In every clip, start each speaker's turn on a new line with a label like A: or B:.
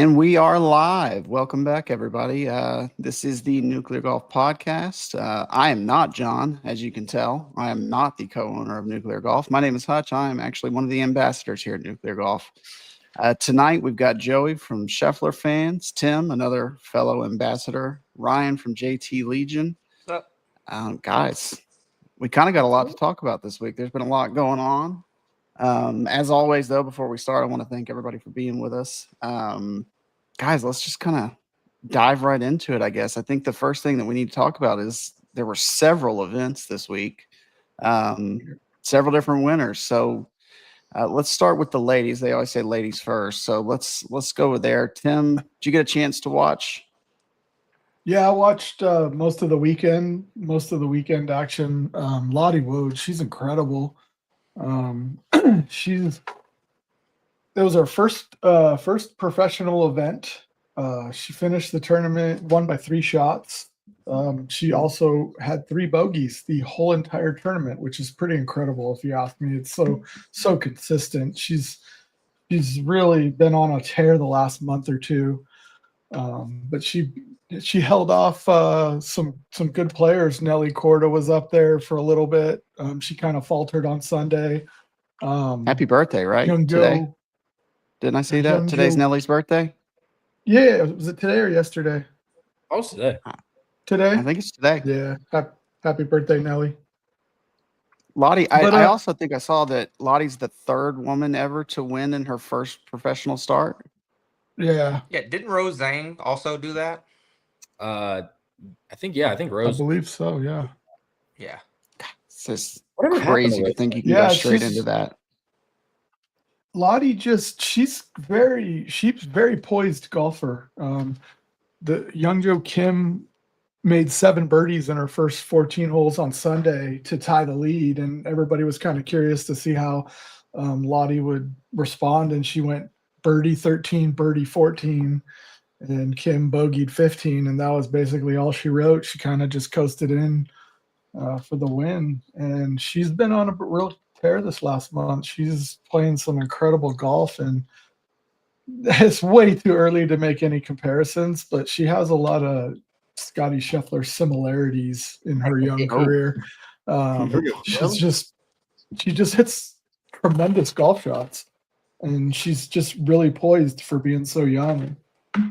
A: And we are live. Welcome back, everybody. This is the Nuclear Golf Podcast. I am not John, as you can tell. I am not the co-owner of Nuclear Golf. My name is Hutch. I am actually one of the ambassadors here at Nuclear Golf. Tonight, we've got Joey from Scheffler Fans, Tim, another fellow ambassador, Ryan from JT Legion.
B: What's up?
A: Guys, we kind of got a lot to talk about this week. There's been a lot going on. As always, though, before we start, I want to thank everybody for being with us. Guys, let's just kind of dive right into it, I guess. I think the first thing that we need to talk about is there were several events this week, several different winners. So let's start with the ladies. They always say ladies first. So let's go over there. Tim, did you get a chance to watch?
C: Yeah, I watched most of the weekend action. Lottie Wood, she's incredible. It was her first professional event. She finished the tournament, won by 3 shots. She also had 3 bogeys the whole entire tournament, which is pretty incredible if you ask me. It's so consistent. She's really been on a tear the last month or two. But she held off some good players. Nelly Corda was up there for a little bit. She kind of faltered on Sunday.
A: Happy birthday, right?
C: Young
A: Today.
C: Joe.
A: Didn't I see that? Today's Nelly's birthday?
C: Yeah, was it today or yesterday?
B: Oh, it's today.
C: Today?
A: I think it's today.
C: Yeah. Happy birthday, Nelly.
A: Lottie, I also think I saw that Lottie's the 3rd woman ever to win in her first professional start.
C: Yeah.
B: Yeah, didn't Rose Zhang also do that?
D: I think Rose.
C: I believe so, yeah.
B: Yeah.
A: It's just
D: Whatever
A: crazy to
D: happened
A: think you can go straight into that.
C: Lottie she's very poised golfer. The young Joe Kim made 7 birdies in her first 14 holes on Sunday to tie the lead, and everybody was kind of curious to see how Lottie would respond, and she went birdie 13, birdie 14, and Kim bogeyed 15, and that was basically all she wrote. She kind of just coasted in for the win, and she's been on a real tear this last month. She's playing some incredible golf, and it's way too early to make any comparisons, but she has a lot of Scottie Scheffler similarities in her young career. She just hits tremendous golf shots, and she's just really poised for being so young.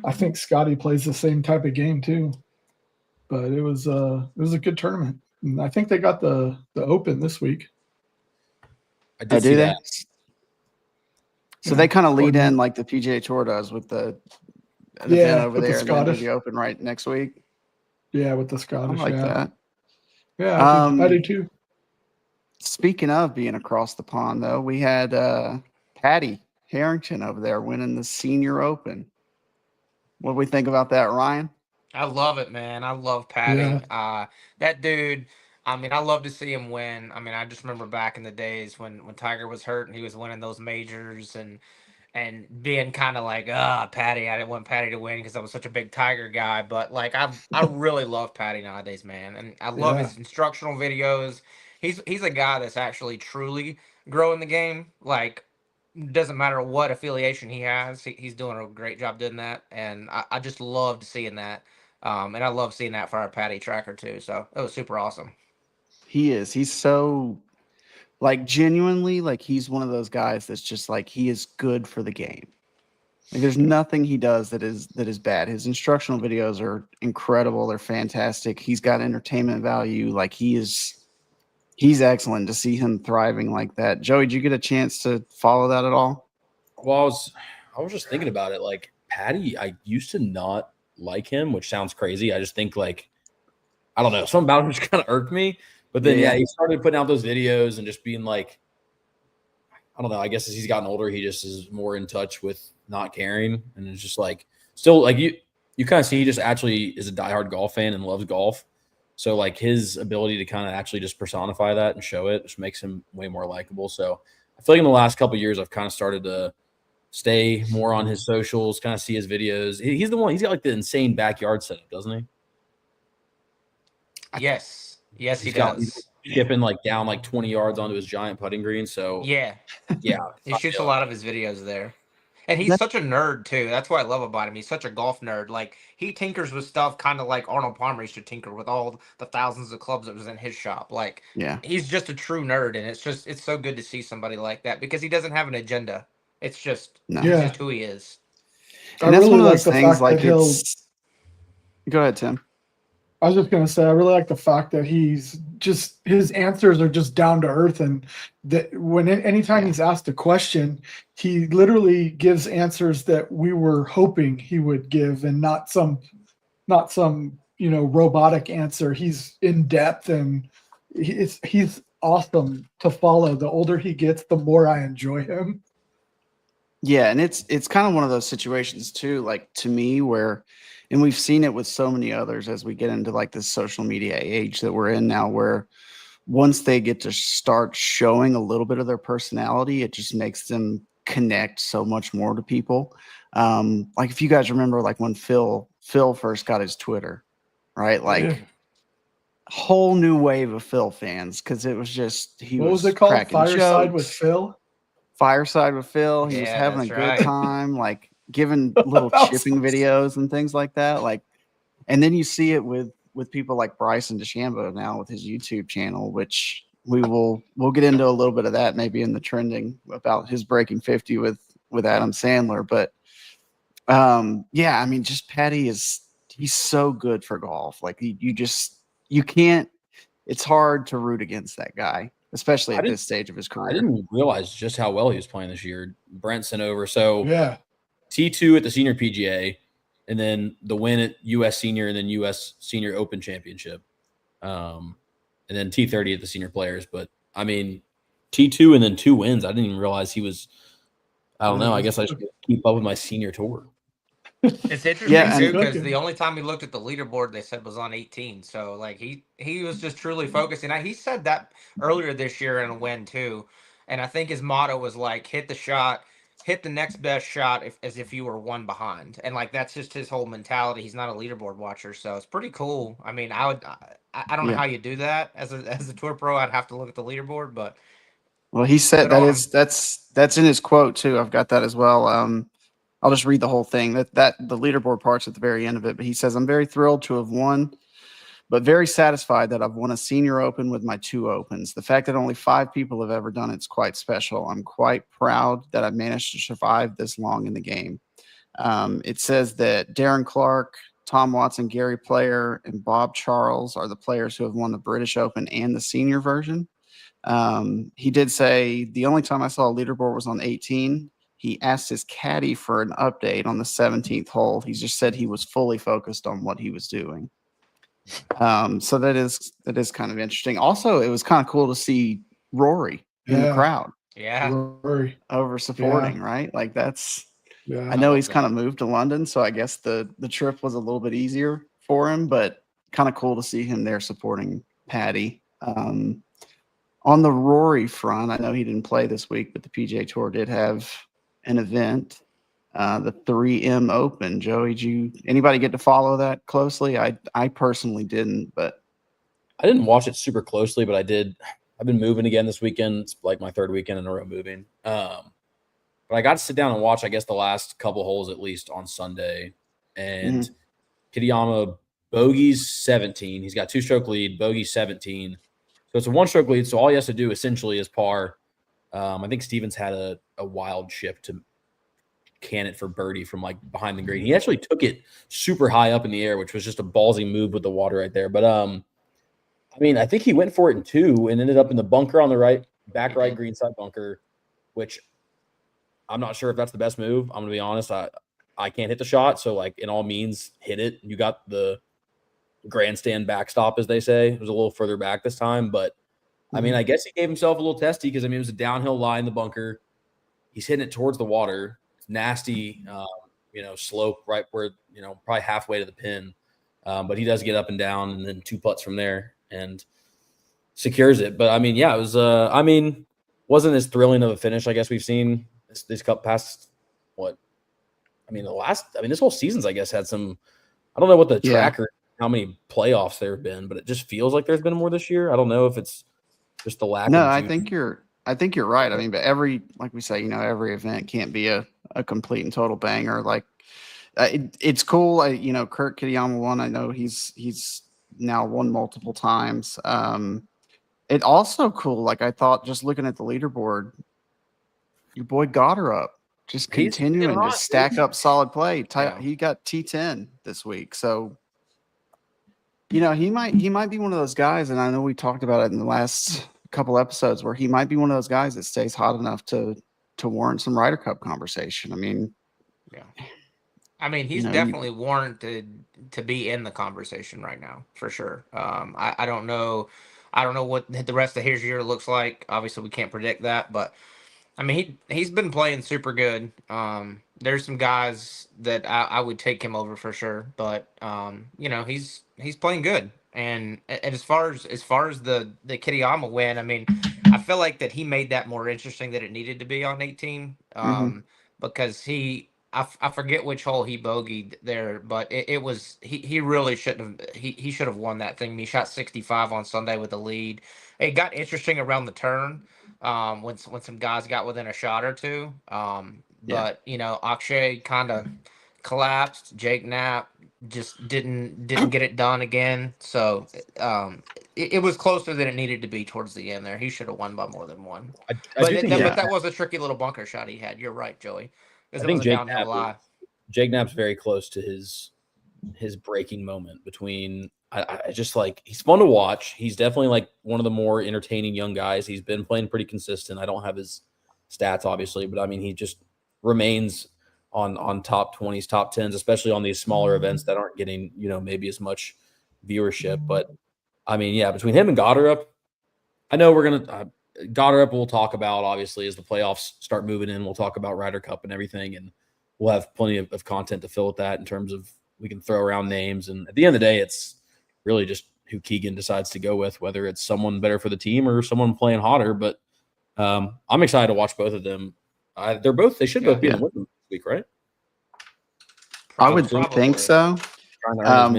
C: I think Scottie plays the same type of game too, but it was a good tournament. And I think they got the Open this week.
D: I did
A: do
D: see
A: they?
D: that.
A: So they kind of lead in like the PGA Tour does with the event over
C: with
A: there,
C: the
A: and then do
C: Scottish.
A: the Open right next week.
C: Yeah, with the
A: I
C: Scottish.
A: like that.
C: Yeah, I do too.
A: Speaking of being across the pond, though, we had Patty Harrington over there winning the Senior Open. What do we think about that, Ryan?
B: I love it, man. I love Patty. That dude, I mean, I love to see him win. I mean, I just remember back in the days when Tiger was hurt and he was winning those majors and being kind of like, Patty, I didn't want Patty to win because I was such a big Tiger guy. But like, I really love Patty nowadays, man, and I love his instructional videos. He's a guy that's actually truly growing the game. Like, doesn't matter what affiliation he has, he's doing a great job doing that, and I just loved seeing that. And I love seeing that for our Patty tracker too. So it was super awesome.
A: He is. He's so like genuinely like he's one of those guys that's just like he is good for the game. Like there's nothing he does that is bad. His instructional videos are incredible. They're fantastic. He's got entertainment value. Like he's excellent to see him thriving like that. Joey, did you get a chance to follow that at all?
D: Well, I was just thinking about it. Like Patty, I used to not like him, which sounds crazy. I just think like I don't know, something about him just kind of irked me. But then he started putting out those videos and just being like, I don't know. I guess as he's gotten older, he just is more in touch with not caring, and it's just like still like you kind of see he just actually is a diehard golf fan and loves golf. So like his ability to kind of actually just personify that and show it just makes him way more likable. So I feel like in the last couple of years, I've kind of started to stay more on his socials, kind of see his videos. He's the one. He's got like the insane backyard setup, doesn't he?
B: Yes, he does.
D: He's skipping like down like 20 yards onto his giant putting green. So
B: yeah,
D: he
B: shoots a lot of his videos there. And he's such a nerd too. That's what I love about him. He's such a golf nerd. Like he tinkers with stuff kind of like Arnold Palmer used to tinker with all the thousands of clubs that was in his shop. Like
A: Yeah.
B: he's just a true nerd, and it's so good to see somebody like that because he doesn't have an agenda. It's just
A: No.
B: it's just who he is.
A: And that's
C: really
A: one of
C: like
A: those
C: the
A: things
C: fact
A: like
C: that he'll.
A: it's. Go ahead, Tim.
C: I was just gonna say, I really like the fact that he's just his answers are just down to earth, and that anytime he's asked a question, he literally gives answers that we were hoping he would give, and not some robotic answer. He's in depth, and he's awesome to follow. The older he gets, the more I enjoy him.
A: Yeah, and it's kind of one of those situations too, like to me where, and we've seen it with so many others as we get into like this social media age that we're in now, where once they get to start showing a little bit of their personality, it just makes them connect so much more to people. Like if you guys remember, like when Phil first got his Twitter, right? Like whole new wave of Phil fans because it was just
C: what was it called?
A: cracking
C: Fireside
A: jokes.
C: with Phil.
A: Fireside with Phil. He was
B: Yeah,
A: having a
B: that's
A: good
B: right.
A: time, like giving little
C: That was
A: chipping videos and things like that. Like, and then you see it with people like Bryson DeChambeau now with his YouTube channel, which we'll get into a little bit of that maybe in the trending about his breaking 50 with Adam Sandler. But yeah, I mean, just Patty he's so good for golf. Like you can't. It's hard to root against that guy, especially at this stage of his career.
D: I didn't realize just how well he was playing this year. Brent sent over. So
C: yeah,
D: T2 at the Senior PGA, and then the win at U.S. Senior and then U.S. Senior Open Championship, and then T30 at the Senior Players. But I mean, T2 and then 2 wins. I didn't even realize he was. I don't know. I guess I should keep up with my senior tour.
B: It's interesting
A: Yeah,
B: too
A: and-
B: because the only time he looked at the leaderboard they said was on 18. So like he was just truly focused, and he said that earlier this year in a win too. And I think his motto was like hit the shot, hit the next best shot as if you were one behind, and like that's just his whole mentality. He's not a leaderboard watcher, so it's pretty cool. I mean, I don't know
A: Yeah.
B: how you do that as a tour pro. I'd have to look at the leaderboard, but
A: Well, he said
B: good on him.
A: that's in his quote too. I've got that as well. I'll just read the whole thing. That the leaderboard part's at the very end of it. But he says, "I'm very thrilled to have won, but very satisfied that I've won a senior open with my 2 opens. The fact that only 5 people have ever done it's quite special. I'm quite proud that I've managed to survive this long in the game." It says that Darren Clark, Tom Watson, Gary Player, and Bob Charles are the players who have won the British Open and the senior version. He did say the only time I saw a leaderboard was on 18. He asked his caddy for an update on the 17th hole. He just said he was fully focused on what he was doing. So that is kind of interesting. Also, it was kind of cool to see Rory in the crowd.
B: Yeah,
C: Rory.
A: Over supporting, right? Like that's.
C: Yeah,
A: I know
B: love
A: he's kind of moved to London, so I guess the trip was a little bit easier for him, but kind of cool to see him there supporting Patty. On the Rory front, I know he didn't play this week, but the PGA Tour did have an event, the 3M Open. Joey, did anybody get to follow that closely? I personally didn't, but
D: I didn't watch it super closely, but I did. I've been moving again this weekend. It's like my 3rd weekend in a row moving. But I got to sit down and watch, I guess, the last couple holes at least on Sunday. And Kitayama bogeys 17. He's got 2-stroke lead, bogey 17. So it's a 1-stroke lead. So all he has to do essentially is par. I think Stevens had a wild chip to can it for birdie from like behind the green. He actually took it super high up in the air, which was just a ballsy move with the water right there. But I mean, I think he went for it in 2 and ended up in the bunker on the right, back right green side bunker, which I'm not sure if that's the best move. I'm gonna be honest. I can't hit the shot, so like in all means, hit it. You got the grandstand backstop, as they say. It was a little further back this time, but I mean, I guess he gave himself a little testy because I mean it was a downhill lie in the bunker. He's hitting it towards the water. It's nasty, slope right where probably halfway to the pin, but he does get up and down and then 2 putts from there and secures it. But I mean, yeah, it was. Wasn't as thrilling of a finish I guess we've seen this cup past what. I mean, this whole season's, I guess, had some. I don't know what the tracker, how many playoffs there have been, but it just feels like there's been more this year. I don't know if it's just the lack.
A: No,
D: of
A: I think you're right. I mean, but like we say, every event can't be a a complete and total banger. Like it's cool. Kurt Kitayama won. I know he's now won multiple times. It also cool. Like I thought, just looking at the leaderboard, your boy Goddard up, just continuing to stack up solid play. He got T10 this week, so he might be one of those guys. And I know we talked about it in the last couple episodes where he might be one of those guys that stays hot enough to warrant some Ryder Cup conversation. I mean,
B: he's definitely warranted to be in the conversation right now for sure. I don't know what the rest of his year looks like. Obviously, we can't predict that, but I mean, he's been playing super good. There's some guys that I would take him over for sure, but he's playing good. And as far as the Kitayama win, I mean, I feel like that he made that more interesting than it needed to be on 18. Because I forget which hole he bogeyed there, but it was he really shouldn't have he should have won that thing. He shot 65 on Sunday with the lead. It got interesting around the turn. When some guys got within a shot or two. But Akshay kind of collapsed. Jake Knapp just didn't get it done again. So it was closer than it needed to be towards the end there. He should have won by more than one. But that was a tricky little bunker shot he had. You're right, Joey.
D: I think Jake Knapp's very close to his breaking moment between I just like he's fun to watch. He's definitely like one of the more entertaining young guys. He's been playing pretty consistent. I don't have his stats obviously, but I mean he just remains on top 20s, top 10s, especially on these smaller events that aren't getting, maybe as much viewership. But I mean, yeah, between him and Goddard, I know we're gonna Goddard we'll talk about obviously as the playoffs start moving in. We'll talk about Ryder Cup and everything, and we'll have plenty of content to fill with that in terms of we can throw around names. And at the end of the day, it's really just who Keegan decides to go with, whether it's someone better for the team or someone playing hotter. But I'm excited to watch both of them. They should both be in the win this week, right?
A: I would think so.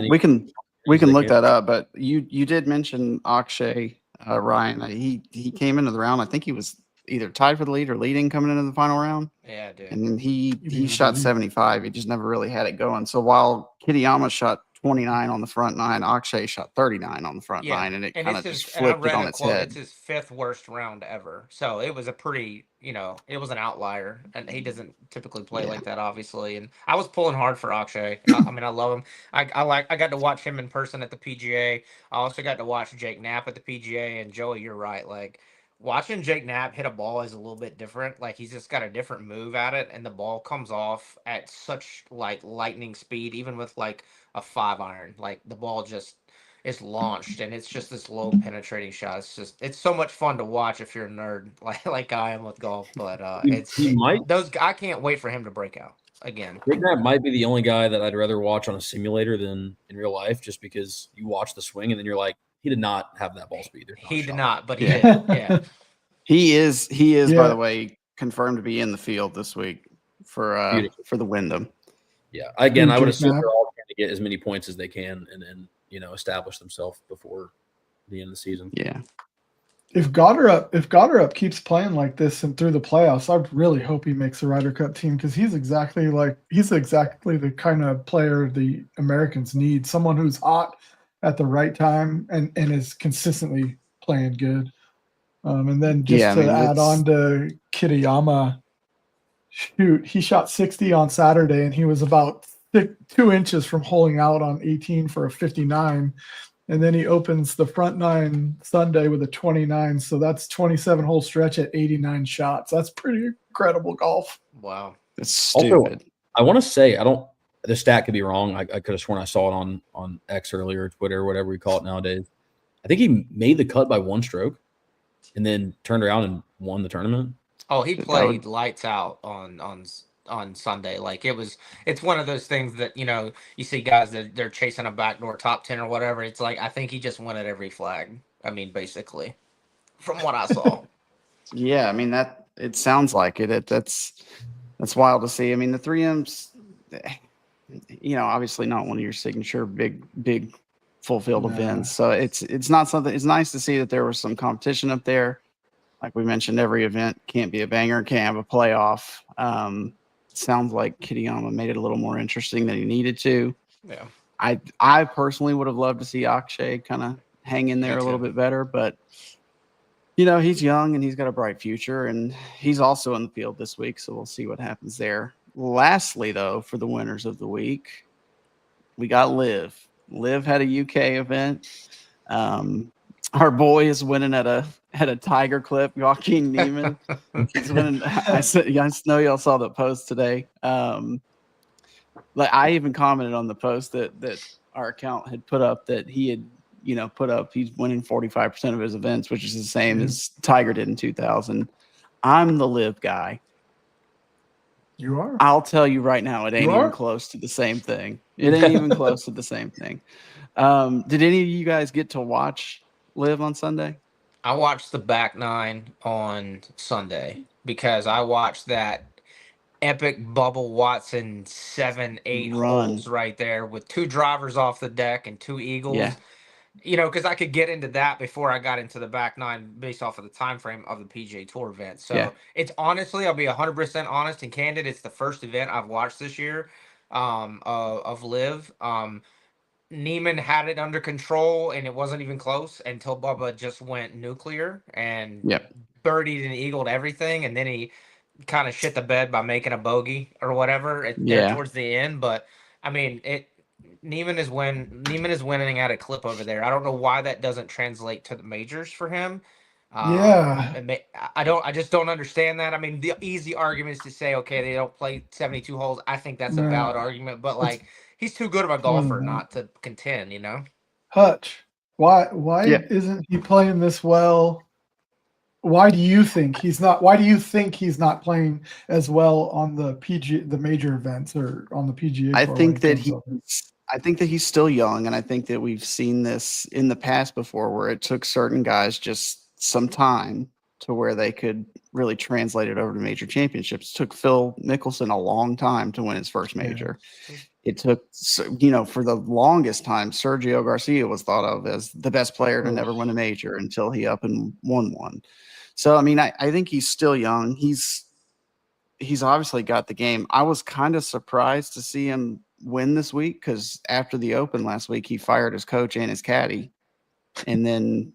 A: We can look that up, but you did mention Akshay, Ryan. He came into the round. I think he was either tied for the lead or leading coming into the final round.
B: Yeah, dude.
A: And then he shot 75. He just never really had it going. So while Kitayama shot 29 on the front nine, Akshay shot 39 on the front nine, and it kind of just flipped it on its head.
B: It's his fifth worst round ever. So it was a pretty, it was an outlier, and he doesn't typically play like that, obviously. And I was pulling hard for Akshay. I mean, I love him. I got to watch him in person at the PGA. I also got to watch Jake Knapp at the PGA. And Joey, you're right. Like, watching Jake Knapp hit a ball is a little bit different. Like, he's just got a different move at it, and the ball comes off at such like lightning speed, even with like a 5-iron. Like, the ball just is launched, and it's just this low penetrating shot. It's so much fun to watch if you're a nerd like I am with golf. But I can't wait for him to break out again.
D: Jake Knapp might be the only guy that I'd rather watch on a simulator than in real life, just because you watch the swing and then you're like, he did not have that ball speed.
B: He did not, but he did. Yeah.
A: He is, by the way, confirmed to be in the field this week for the Wyndham.
D: Yeah. Again, I would assume they're all trying to get as many points as they can and establish themselves before the end of the season.
A: Yeah.
C: If Goddard keeps playing like this and through the playoffs, I really hope he makes the Ryder Cup team, because he's exactly the kind of player the Americans need. Someone who's hot at the right time and is consistently playing good. And then add on to Kitayama, shoot, he shot 60 on Saturday and he was about 2 inches from holing out on 18 for a 59. And then he opens the front nine Sunday with a 29. So that's 27 hole stretch at 89 shots. That's pretty incredible golf.
B: Wow.
A: It's stupid.
D: Also, I want to say, the stat could be wrong. I could have sworn I saw it on X earlier, Twitter, or whatever we call it nowadays. I think he made the cut by 1 stroke and then turned around and won the tournament.
B: Oh, he played lights out on Sunday. Like, it's one of those things that, you see guys that they're chasing a backdoor top 10 or whatever. It's like, I think he just won at every flag. I mean, basically, from what I saw.
A: Yeah, I mean, that it sounds like it. That's wild to see. I mean, the 3Ms, obviously not one of your signature big full field events. So it's not something. It's nice to see that there was some competition up there. Like we mentioned, every event can't be a banger, can't have a playoff. sounds like Kitayama made it a little more interesting than he needed to.
B: Yeah.
A: I personally would have loved to see Akshay kind of hang in there
B: Me
A: a little
B: too.
A: bit better, but you know, he's young and he's got a bright future, and he's also in the field this week, so we'll see what happens there. Lastly, though, for the winners of the week, we got Liv. Liv had a UK event. Our boy is winning at a Tiger clip. Joaquin Neiman. He's winning. I know y'all saw the post today. Like I even commented on the post that our account had put up that he had, put up he's winning 45% of his events, which is the same as Tiger did in 2000. I'm the Liv guy.
C: You are.
A: I'll tell you right now, it ain't even close to the same thing. It ain't even close to the same thing. Did any of you guys get to watch Liv on Sunday?
B: I watched the back nine on Sunday because I watched that epic Bubba Watson 7-8 holes right there with 2 drivers off the deck and 2 eagles.
A: Yeah.
B: Because I could get into that before I got into the back nine based off of the time frame of the PGA Tour event. So it's honestly, I'll be 100% honest and candid. It's the first event I've watched this year of Liv. Neiman had it under control, and it wasn't even close until Bubba just went nuclear and birdied and eagled everything, and then he kind of shit the bed by making a bogey or whatever there towards the end. But I mean, Neiman is winning at a clip over there. I don't know why that doesn't translate to the majors for him. I just don't understand that. I mean, the easy argument is to say, okay, they don't play 72 holes. I think that's a valid argument, but like, he's too good of a golfer not to contend,
C: Hutch, why isn't he playing this well? Why do you think he's not? Why do you think he's not playing as well on the major events or on the PGA?
A: I think that he's still young, and I think that we've seen this in the past before, where it took certain guys just some time to where they could really translate it over to major championships. It took Phil Mickelson a long time to win his first major. It took, for the longest time, Sergio Garcia was thought of as the best player to never win a major until he up and won one. So, I mean, I think he's still young. He's obviously got the game. I was kind of surprised to see him win this week because after the Open last week, he fired his coach and his caddy and then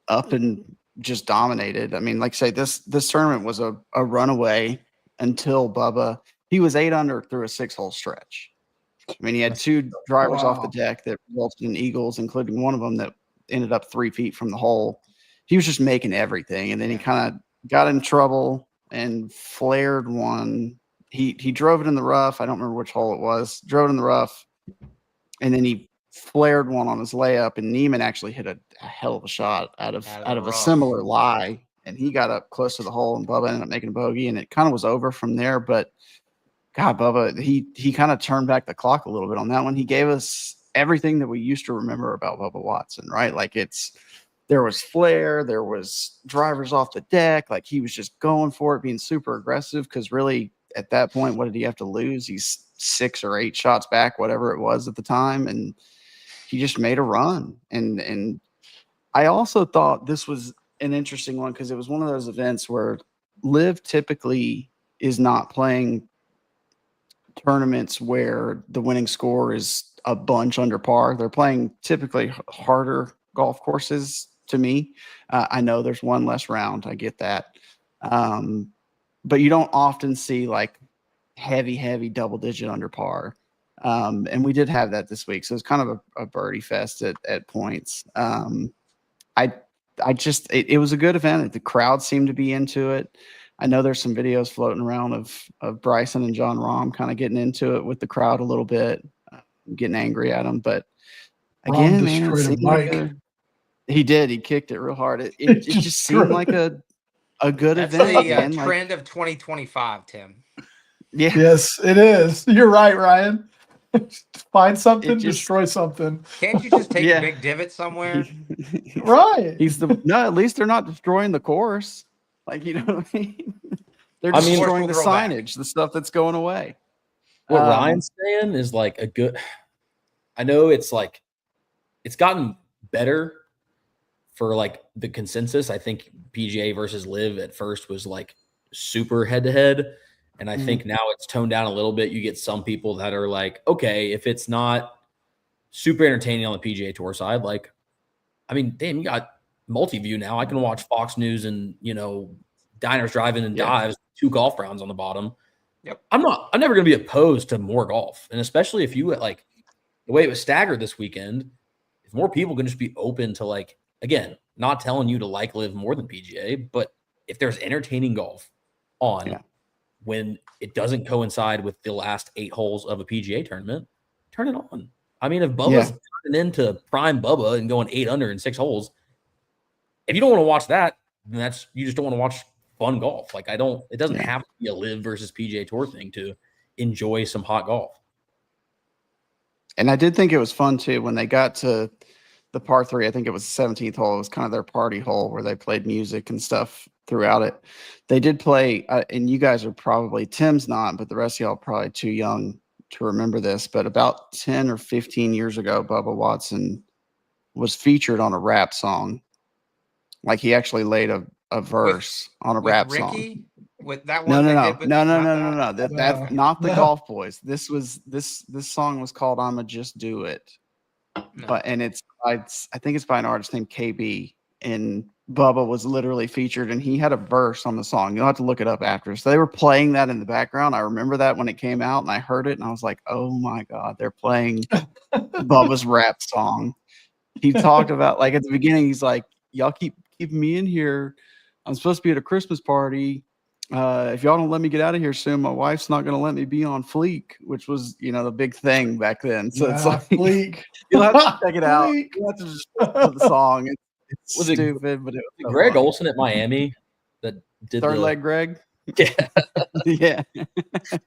A: up and just dominated. I mean, like I say, this tournament was a runaway until Bubba. He was 8 under through a 6-hole stretch. I mean, he had 2 drivers off the deck that resulted in eagles, including one of them that ended up 3 feet from the hole. He was just making everything, and then he kind of got in trouble and flared one. He drove it in the rough. I don't remember which hole it was. Drove it in the rough, and then he flared one on his layup, and Neiman actually hit a hell of a shot out of a similar lie, and he got up close to the hole, and Bubba ended up making a bogey, and it kind of was over from there. But God, Bubba, he kind of turned back the clock a little bit on that one. He gave us everything that we used to remember about Bubba Watson, right? Like there was flair, there was drivers off the deck, like he was just going for it, being super aggressive. Because really, at that point, what did he have to lose? He's 6 or 8 shots back, whatever it was at the time, and he just made a run. And I also thought this was an interesting one because it was one of those events where Liv typically is not playing tournaments where the winning score is a bunch under par. They're playing typically harder golf courses to me. I know there's one less round. I get that. But you don't often see like heavy double digit under par. And we did have that this week. So it's kind of a birdie fest at points. It was a good event. The crowd seemed to be into it. I know there's some videos floating around of Bryson and John Rahm kind of getting into it with the crowd a little bit, getting angry at them. But again, man, it seemed like he did. He kicked it real hard. It just seemed like a good event.
B: That's the trend of 2025, Tim.
A: Yeah.
C: Yes, it is. You're right, Ryan. Find something, destroy something.
B: Can't you just take a big divot somewhere?
C: Right.
A: At least they're not destroying the course. Like, you know what I mean? They're just destroying the signage, the stuff that's going away.
D: What Ryan's saying is like a good – I know it's like – it's gotten better for like the consensus. I think PGA versus Liv at first was like super head-to-head. And I think now it's toned down a little bit. You get some people that are like, okay, if it's not super entertaining on the PGA Tour side, like, I mean, damn, you got multi-view now. I can watch Fox News and, diners, drive-in, and dives, 2 golf rounds on the bottom.
B: Yep.
D: I'm never going to be opposed to more golf. And especially if you like the way it was staggered this weekend, if more people can just be open to, like, again, not telling you to like live more than PGA, but if there's entertaining golf on when it doesn't coincide with the last 8 holes of a PGA tournament, turn it on. I mean, if Bubba's turning into prime Bubba and going 8 under in 6 holes, if you don't want to watch that, then you just don't want to watch fun golf. Like, it doesn't have to be a live versus PGA Tour thing to enjoy some hot golf.
A: And I did think it was fun too when they got to the par 3. I think it was the 17th hole. It was kind of their party hole where they played music and stuff throughout it. They did play, and you guys are probably, Tim's not, but the rest of y'all are probably too young to remember this. But about 10 or 15 years ago, Bubba Watson was featured on a rap song. Like, he actually laid a verse on a rap
B: Ricky?
A: song.
B: With that
A: No,
B: one?
A: no. That's not the Golf Boys. This song was called "I'ma Just Do It," but I think it's by an artist named KB, and Bubba was literally featured, and he had a verse on the song. You'll have to look it up after. So they were playing that in the background. I remember that when it came out, and I heard it, and I was like, "Oh my god, they're playing Bubba's rap song." He talked about, like, at the beginning, he's like, "Y'all keep keeping me in here. I'm supposed to be at a Christmas party. If y'all don't let me get out of here soon, my wife's not going to let me be on Fleek," which was, the big thing back then. So it's like,
C: Fleek.
A: you'll have to check it out. You'll have to just listen to the song. It's
D: Was
A: stupid, but it was so
D: Greg
A: funny.
D: Olson at Miami that did
A: Third leg Greg?
D: Yeah.
A: Yeah.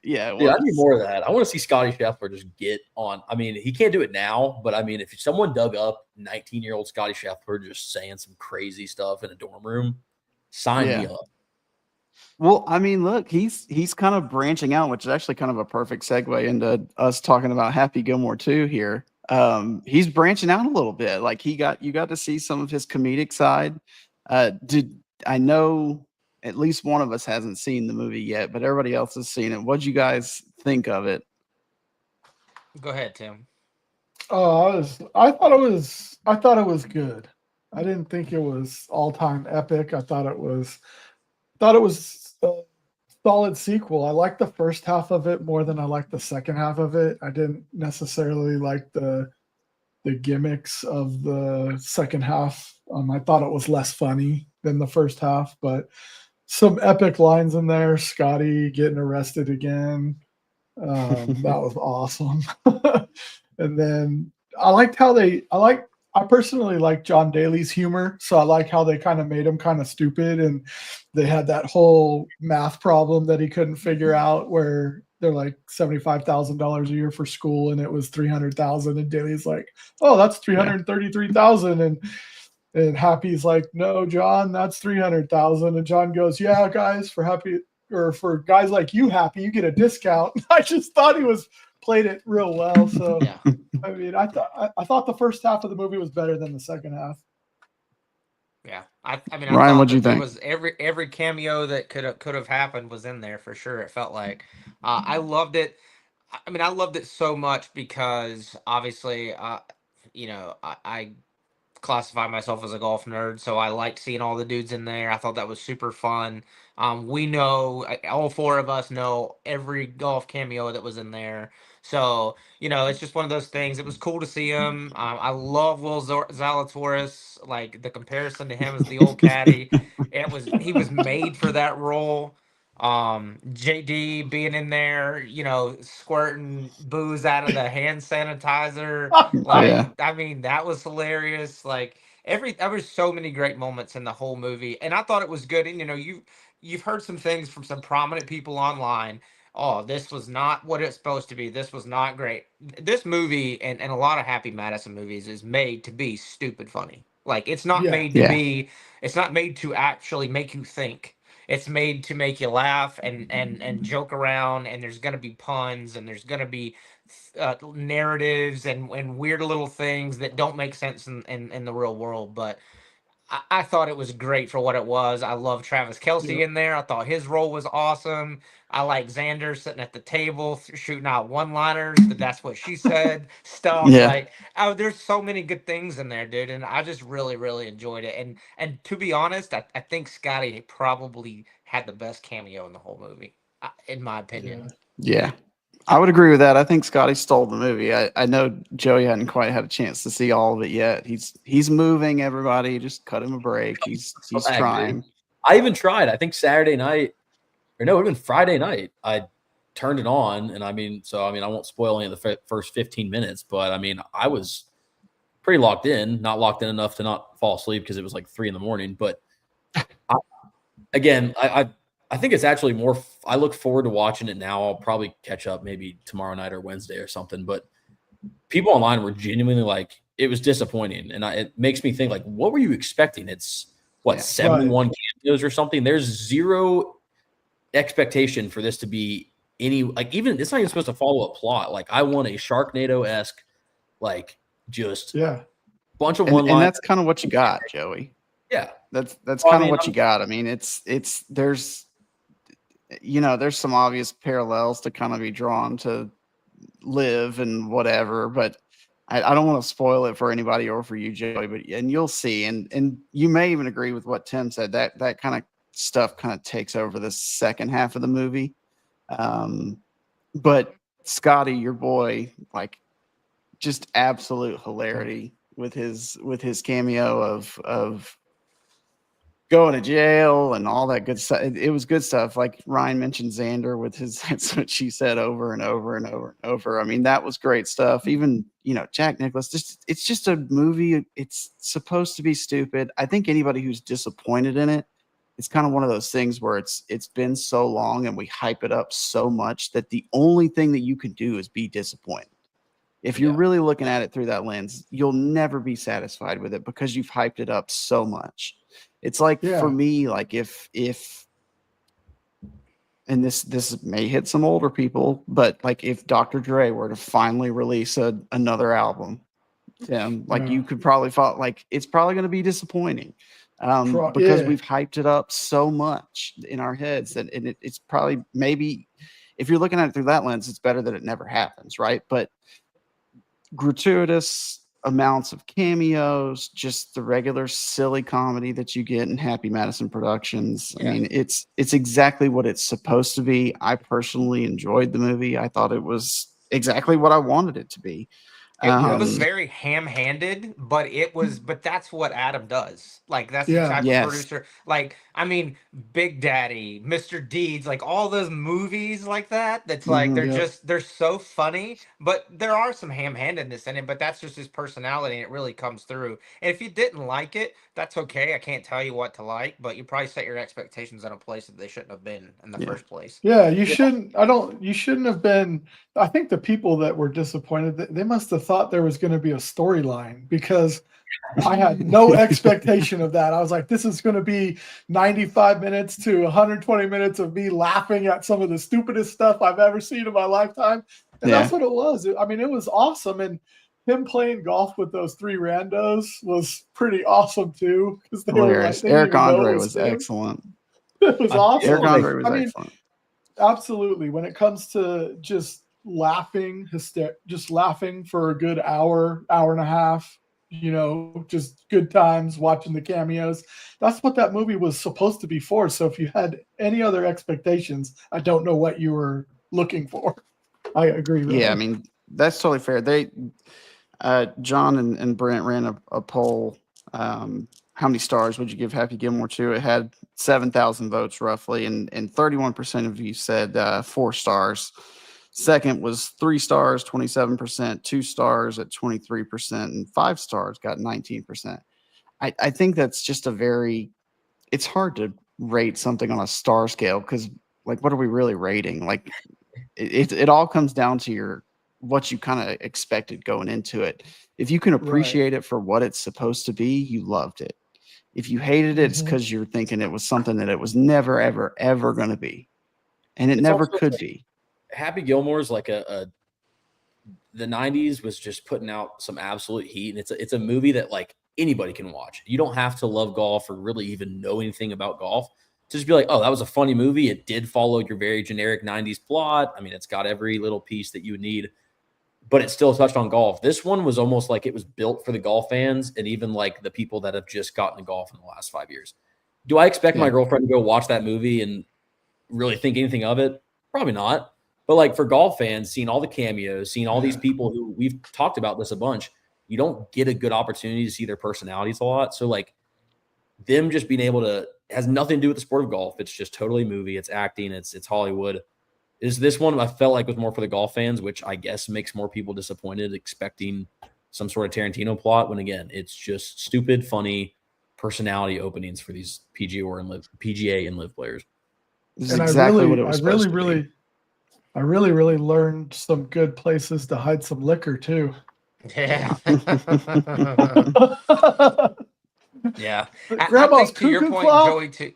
A: Yeah.
D: Dude, I need more of that. I want to see Scotty Scheffler just get on. I mean, he can't do it now, but I mean, if someone dug up 19-year-old Scotty Scheffler just saying some crazy stuff in a dorm room, sign me up.
A: Well, I mean, look, he's kind of branching out, which is actually kind of a perfect segue into us talking about Happy Gilmore 2 here. He's branching out a little bit. Like, you got to see some of his comedic side. I know at least one of us hasn't seen the movie yet, but everybody else has seen it. What'd you guys think of it?
B: Go ahead, Tim.
C: Oh, I thought it was good. I didn't think it was all-time epic. I thought it was a solid sequel. I liked the first half of it more than I liked the second half of it. I didn't necessarily like the gimmicks of the second half. I thought it was less funny than the first half, but some epic lines in there. Scotty getting arrested again. That was awesome. And then I personally like John Daly's humor. So I like how they kind of made him kind of stupid, and they had that whole math problem that he couldn't figure out where they're like $75,000 a year for school and it was 300,000. And Daly's like, "Oh, that's 333,000." And Happy's like, "No, John, that's 300,000." And John goes, "Yeah, guys, for guys like you, Happy, you get a discount." I just thought he played it real well. So I mean, I thought the first half of the movie was better than the second half.
B: Yeah, I mean,
A: Ryan,
B: I
A: what'd you
B: thought that
A: think?
B: was every cameo that could have happened was in there for sure. It felt like I loved it. I mean, I loved it so much because obviously, I classify myself as a golf nerd, so I liked seeing all the dudes in there. I thought that was super fun. We know, all 4 of us know every golf cameo that was in there. So, it's just one of those things. It was cool to see him. I love Will Zalatoris. Like, the comparison to him as the old caddy, he was made for that role. JD being in there, squirting booze out of the hand sanitizer. Like, I mean, that was hilarious. Like, there was so many great moments in the whole movie, and I thought it was good. And you've heard some things from some prominent people online. Oh, this was not what it's supposed to be. This was not great. This movie and a lot of Happy Madison movies is made to be stupid funny. Like, it's not made to be. It's not made to actually make you think. It's made to make you laugh and joke around, and there's gonna be puns, and there's gonna be narratives and weird little things that don't make sense in the real world. But I thought it was great for what it was. I love Travis Kelsey
C: Yeah.
B: in there. I thought his role was awesome. I like Xander sitting at the table shooting out one-liners. That's what she said. Stuff
A: Yeah.
B: like, oh, there's so many good things in there, dude. And I just really, really enjoyed it. And to be honest, I think Scotty probably had the best cameo in the whole movie, in my opinion.
A: Yeah. I would agree with that. I think Scotty stole the movie. I know Joey hadn't quite had a chance to see all of it yet. He's moving, everybody. Just cut him a break. He's
D: Swag,
A: trying.
D: dude. I even tried. I think Saturday night, or no, it would have been Friday night. I turned it on, and I won't spoil any of the first 15 minutes, but I mean, I was pretty locked in, not locked in enough to not fall asleep because it was like 3 a.m. But I think it's actually more. I look forward to watching it now. I'll probably catch up maybe tomorrow night or Wednesday or something. But people online were genuinely like, it was disappointing, and it makes me think like, what were you expecting? It's what 71 cameos or something. There's zero expectation for this to be any like even it's not even supposed to follow a plot. Like I want a Sharknado-esque like just bunch of one
A: and that's kind of what you got, Joey.
D: Yeah,
A: that's kind of what you got. I mean, it's there's there's some obvious parallels to kind of be drawn to Live and whatever, but I don't want to spoil it for anybody or for you, Joey. But and you'll see, and you may even agree with what Tim said, that kind of stuff kind of takes over the second half of the movie. But Scotty, your boy, like just absolute hilarity with his cameo of going to jail and all that good stuff. It was good stuff. Like Ryan mentioned Xander with his, that's what she said over and over and over and over. I mean, that was great stuff. Even, Jack Nicklaus, it's just a movie. It's supposed to be stupid. I think anybody who's disappointed in it, it's kind of one of those things where it's been so long and we hype it up so much that the only thing that you can do is be disappointed. If you're really looking at it through that lens, you'll never be satisfied with it because you've hyped it up so much. It's like for me, like if and this may hit some older people, but like if Dr. Dre were to finally release another album, Tim, like you could probably thought like it's probably going to be disappointing because we've hyped it up so much in our heads that it's probably maybe if you're looking at it through that lens, it's better that it never happens, right? But gratuitous amounts of cameos, just the regular silly comedy that you get in Happy Madison Productions. I mean, it's exactly what it's supposed to be. I personally enjoyed the movie. I thought it was exactly what I wanted it to be.
B: It was very ham-handed, but that's what Adam does. Like that's the type of producer. Like, I mean, Big Daddy, Mr. Deeds, like all those movies like that. That's like they're so funny, but there are some ham-handedness in it. But that's just his personality, and it really comes through. And if you didn't like it, that's okay. I can't tell you what to like, but you probably set your expectations in a place that they shouldn't have been in the first place.
C: Yeah, you shouldn't. You shouldn't have been. I think the people that were disappointed, they must have thought there was going to be a storyline because I had no expectation of that. I was like, this is going to be 95 minutes to 120 minutes of me laughing at some of the stupidest stuff I've ever seen in my lifetime. And that's what it was. I mean, it was awesome. And him playing golf with those three randos was pretty awesome too. Because they were like,
A: Eric Andre was excellent.
C: It was awesome.
A: Eric Andre was excellent.
C: Absolutely. When it comes to just laughing, just laughing for a good hour and a half, just good times watching the cameos. That's what that movie was supposed to be for. So if you had any other expectations, I don't know what you were looking for. I agree.
A: Yeah, I mean, that's totally fair. They, John and Brent ran a poll. How many stars would you give Happy Gilmore to? It had 7,000 votes roughly, and 31% of you said 4 stars. Second was 3 stars, 27%, 2 stars at 23%, and 5 stars got 19%. I think that's just it's hard to rate something on a star scale because, like, what are we really rating? Like, it all comes down to what you kind of expected going into it. If you can appreciate it for what it's supposed to be, you loved it. If you hated it, it's because you're thinking it was something that it was never, ever, ever going to be. And it never could be.
D: Happy Gilmore's like the 90s was just putting out some absolute heat. And it's a movie that like anybody can watch. You don't have to love golf or really even know anything about golf to just be like, oh, that was a funny movie. It did follow your very generic 90s plot. I mean, it's got every little piece that you would need, but it still touched on golf. This one was almost like it was built for the golf fans and even like the people that have just gotten to golf in the last 5 years. Do I expect my girlfriend to go watch that movie and really think anything of it? Probably not. But like for golf fans, seeing all the cameos, seeing all these people who we've talked about this a bunch, you don't get a good opportunity to see their personalities a lot. So like them just being able to has nothing to do with the sport of golf. It's just totally movie. It's acting. It's Hollywood. Is this one I felt like was more for the golf fans, which I guess makes more people disappointed, expecting some sort of Tarantino plot. When again, it's just stupid, funny personality openings for these PGA and live players.
A: This is exactly what it was.
C: I really learned some good places to hide some liquor too.
B: Yeah. Yeah.
C: Grandma's
B: to your
C: cuckoo
B: point,
C: clock.
B: Joey, to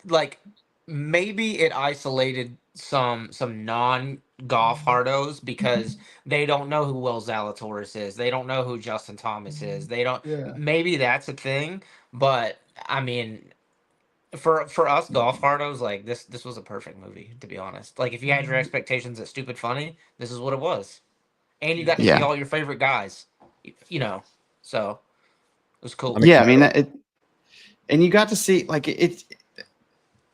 B: like maybe it isolated some non-golf hardos because they don't know who Will Zalatoris is. They don't know who Justin Thomas is. They don't.
C: Yeah.
B: Maybe that's a thing, but I mean, for us golf hardos, like this was a perfect movie, to be honest. Like if you had your expectations at stupid funny, this is what it was, and you got to see all your favorite guys, so it was cool.
A: Yeah, I mean and you got to see like it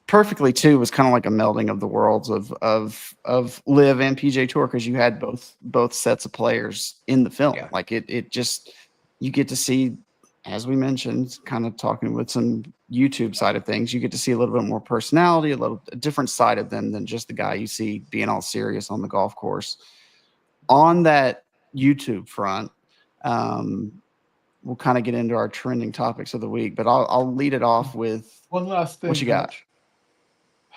A: perfectly too. Was kind of like a melding of the worlds of Live and PJ Tour, because you had both sets of players in the film.
B: Yeah.
A: Like it just, you get to see, as we mentioned, kind of talking with some YouTube side of things, you get to see a little bit more personality, a different side of them than just the guy you see being all serious on the golf course. On that YouTube front, we'll kind of get into our trending topics of the week, but I'll lead it off with
C: one last thing.
A: What you got?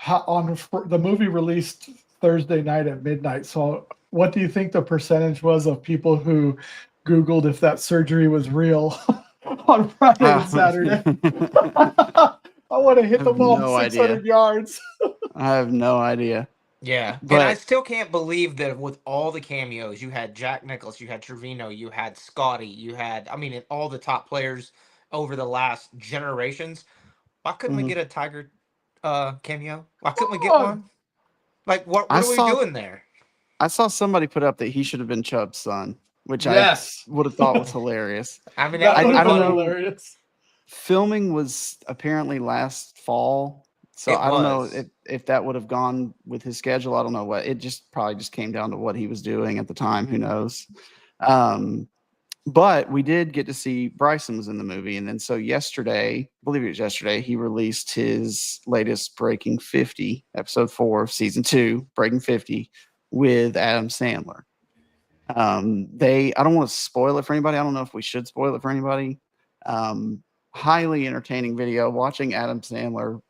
C: The movie released Thursday night at midnight. So what do you think the percentage was of people who Googled if that surgery was real on Friday and Saturday? I want to hit the ball 600 yards.
A: I have no idea.
B: Yeah,
A: but
B: and I still can't believe that with all the cameos, you had Jack Nicklaus, you had Trevino, you had Scotty, you had, I mean, all the top players over the last generations. Why couldn't we get a Tiger cameo? Why couldn't we get one? Like, what are we doing there?
A: I saw somebody put up that he should have been Chubb's son, which I would have thought was hilarious.
B: I mean,
A: I don't know.
C: Hilarious.
A: Filming was apparently last fall, so I don't know if that would have gone with his schedule. I don't know what. It just probably came down to what he was doing at the time. Who knows? But we did get to see Bryson was in the movie, and then so yesterday, I believe it was yesterday, he released his latest Breaking 50, episode 4 of season 2, Breaking 50, with Adam Sandler. I don't want to spoil it for anybody. I don't know if we should spoil it for anybody. Highly entertaining video. Watching Adam Sandler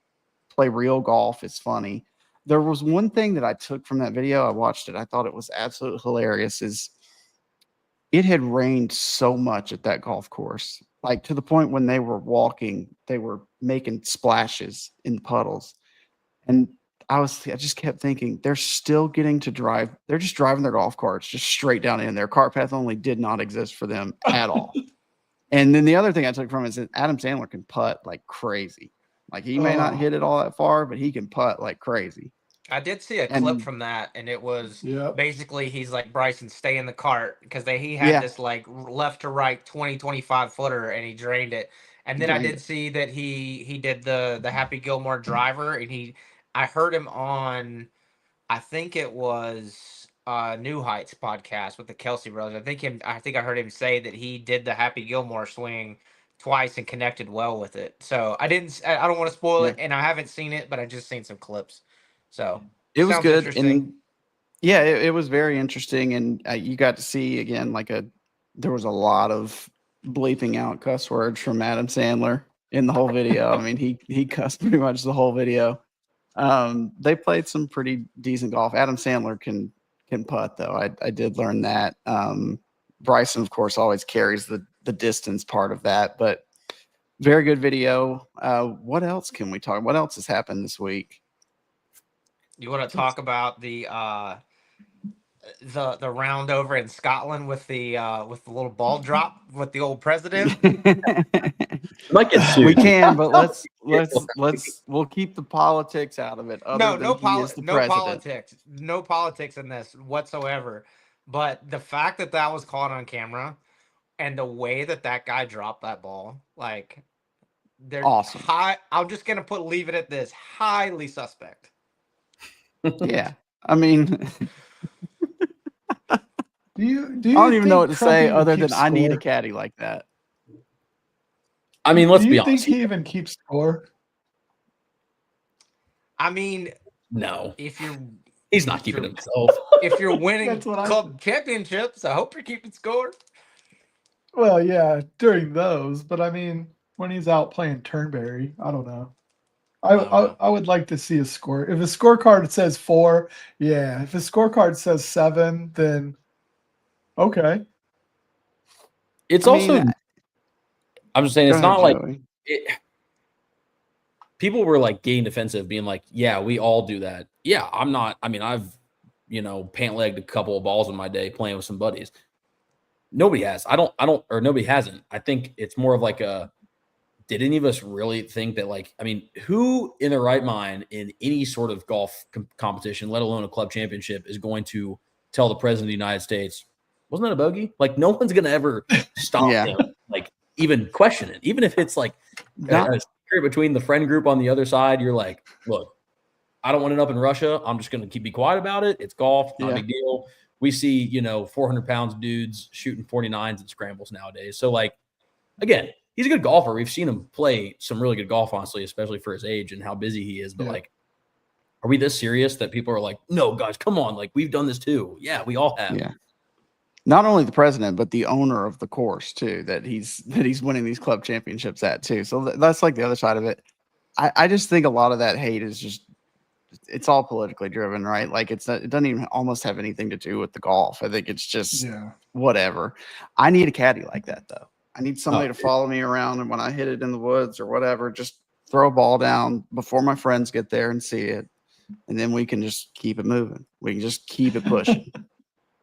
A: play real golf is funny. There was one thing that I took from that video. I watched it. I thought it was absolutely hilarious. Is it had rained so much at that golf course, like to the point when they were walking, they were making splashes in the puddles. And I just kept thinking, they're still getting to drive. They're just driving their golf carts just straight down in. Their cart path only did not exist for them at all. And then the other thing I took from it is that Adam Sandler can putt like crazy. Like he may not hit it all that far, but he can putt like crazy.
B: I did see a clip from that, and it was basically he's like, Bryson, stay in the cart, because he had this like left to right 20-25 footer, and he drained it. And then I did see that he did the Happy Gilmore driver, and I heard him on, I think it was New Heights podcast with the Kelsey brothers. I think I heard him say that he did the Happy Gilmore swing twice and connected well with it. So I don't want to spoil it, and I haven't seen it, but I just seen some clips. So
A: it was good, and it was very interesting, and you got to see again there was a lot of bleeping out cuss words from Adam Sandler in the whole video. I mean, he cussed pretty much the whole video. They played some pretty decent golf. Adam Sandler can putt though. I did learn that. Bryson, of course, always carries the distance part of that, but very good video. What else can we talk? What else has happened this week?
B: You want to talk about the the round over in Scotland with the little ball drop with the old president.
D: You might get sued.
A: We can, but we'll keep the politics out of it. Other than he is the
B: No
A: president.
B: no politics in this whatsoever. But the fact that that was caught on camera and the way that that guy dropped that ball, like, they're
A: Awesome.
B: I'm just gonna leave it at this: highly suspect.
A: Yeah, I mean,
C: Do you
A: I don't even know what to
C: think Trump
A: say
C: even
A: other than
C: keeps
A: I need a
C: score?
A: caddy like that.
D: I mean, let's
C: Do
D: be
C: you think
D: honest.
C: he even keeps score?
B: I mean,
D: No,
B: if you're
D: he's not keeping himself.
B: if you're winning
C: That's what I
B: club championships, I hope you're keeping score.
C: Well, yeah, during those, but I mean, when he's out playing Turnberry, I don't know. I would like to see a score. If a scorecard says 4, yeah. If a scorecard says 7, then okay.
D: It's
A: I
D: also,
A: mean,
D: I'm just saying,
A: go
D: it's
A: ahead,
D: not like
A: Joey.
D: people were like getting defensive, being like, "Yeah, we all do that." Yeah, I'm not. I mean, I've pant legged a couple of balls in my day playing with some buddies. Nobody has. I don't, or nobody hasn't. I think it's more of like did any of us really think that, like, I mean, who in their right mind in any sort of golf competition, let alone a club championship, is going to tell the president of the United States, wasn't that a bogey? Like, no one's going to ever stop
A: Yeah.
D: him, like, even question it. Even if it's like
A: Not-
D: a secret between the friend group on the other side, you're like, look, I don't want it up in Russia. I'm just going to be quiet about it. It's golf, not a big deal. We see, 400 pounds dudes shooting 49s and scrambles nowadays. So, like, again, he's a good golfer. We've seen him play some really good golf, honestly, especially for his age and how busy he is. But like, are we this serious that people are like, no, guys, come on. Like, we've done this too. Yeah, we all have.
A: Yeah. Not only the president, but the owner of the course too, that he's winning these club championships at too. So that's like the other side of it. I just think a lot of that hate is just, it's all politically driven, right? Like it doesn't even almost have anything to do with the golf. I think it's just whatever. I need a caddy like that though. I need somebody to follow me around, and when I hit it in the woods or whatever, just throw a ball down before my friends get there and see it, and then we can just keep it moving. We can just keep it pushing.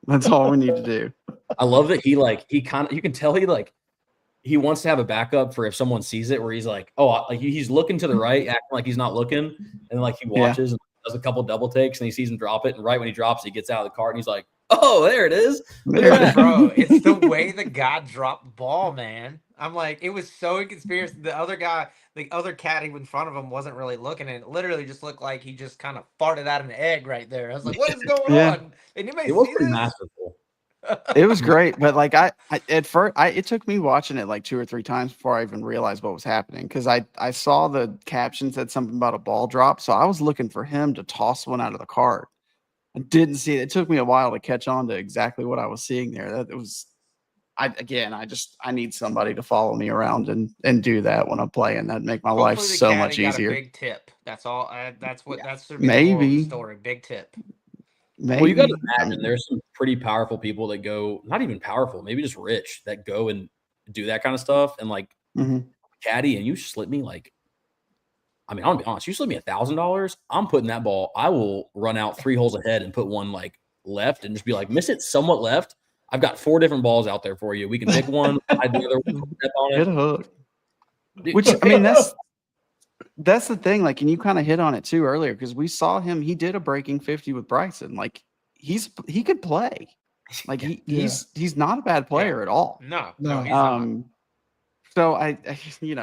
A: That's all we need to do.
D: I love that he kind of, you can tell he wants to have a backup for if someone sees it, where he's like, oh, like he's looking to the right, acting like he's not looking, and like he watches and does a couple double takes, and he sees him drop it, and right when he drops, he gets out of the cart and he's like, oh, there it is.
B: Bro, it's the way the guy dropped the ball, man. I'm like, it was so inconspicuous. The other guy, the other caddy in front of him wasn't really looking, and it literally just looked like he just kind of farted out an egg right there. I was like, what is going on? And you may see this.
D: Masterful.
A: It was great, but like I at first it took me watching it like 2 or 3 times before I even realized what was happening, because I saw the caption said something about a ball drop, so I was looking for him to toss one out of the cart. I didn't see it. It took me a while to catch on to exactly what I was seeing there. That it was, I need somebody to follow me around and do that when I'm playing. That'd make my life so much easier.
B: Got a big tip. That's all. That's the
A: maybe
B: moral of the story. Big tip.
A: Maybe.
D: Well, you got to imagine there's some pretty powerful people that go, not even powerful, maybe just rich, that go and do that kind of stuff. And like, caddy, and you slip me like, I mean, I'll be honest, you slip me $1,000, I'm putting that ball, I will run out 3 holes ahead and put one like left and just be like, miss it somewhat left. I've got 4 different balls out there for you. We can pick one. I do the other one, step on it.
A: Hit a hook. Which, I mean, that's the thing. Like, and you kind of hit on it too earlier, because we saw him. He did a breaking 50 with Bryson. Like, he could play. Like he's not a bad player at all.
B: No, he's not.
A: So I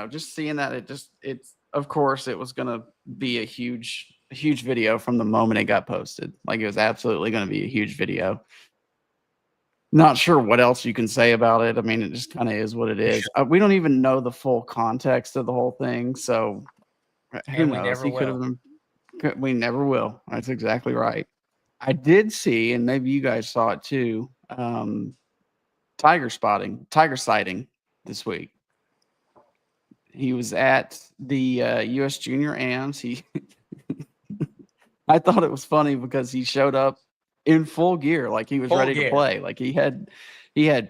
A: just seeing that, it's of course it was gonna be a huge video from the moment it got posted. Like, it was absolutely gonna be a huge video. Not sure what else you can say about it. I mean, it just kind of is what it is. We don't even know the full context of the whole thing, so who knows? He could have been. We never will. That's exactly right. I did see, and maybe you guys saw it too, tiger sighting this week. He was at the U.S. Junior AMs. I thought it was funny because he showed up in full gear, like he was ready to play. Like he had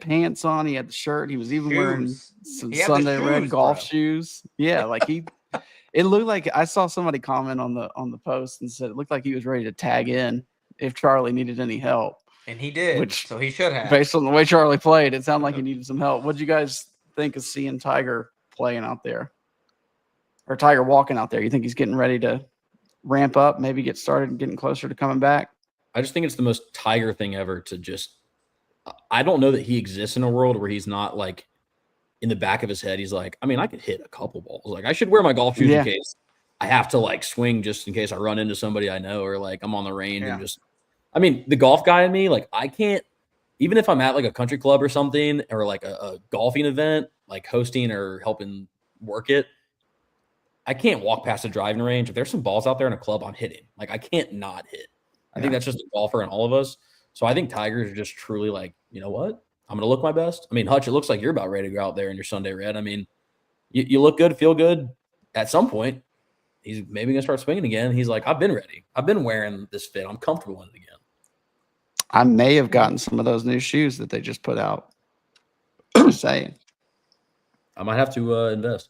A: pants on, he had the shirt, he was even wearing some Sunday red golf shoes. Yeah, like it looked like, I saw somebody comment on the post and said it looked like he was ready to tag in if Charlie needed any help.
B: And he did,
A: which,
B: so he should have.
A: based on the way Charlie played, it sounded like he needed some help. What did you guys think of seeing Tiger playing out there? Or Tiger walking out there? You think he's getting ready to ramp up, maybe get started and getting closer to coming back?
D: I just think it's the most Tiger thing ever to just – I don't know that he exists in a world where he's not like in the back of his head. He's like, I mean, I could hit a couple balls. Like, I should wear my golf shoes in case I have to like swing, just in case I run into somebody I know, or like I'm on the range and just – I mean, the golf guy in me, like I can't – even if I'm at like a country club or something, or like a golfing event, like hosting or helping work it, I can't walk past a driving range. If there's some balls out there in a club, I'm hitting. Like, I can't not hit. I think that's just a golfer in all of us. So I think Tigers are just truly like, you know what? I'm going to look my best. I mean, Hutch, it looks like you're about ready to go out there in your Sunday red. I mean, you look good, feel good. At some point, he's maybe going to start swinging again. He's like, I've been ready. I've been wearing this fit. I'm comfortable in it again.
A: I may have gotten some of those new shoes that they just put out. Just saying.
D: I might have to invest.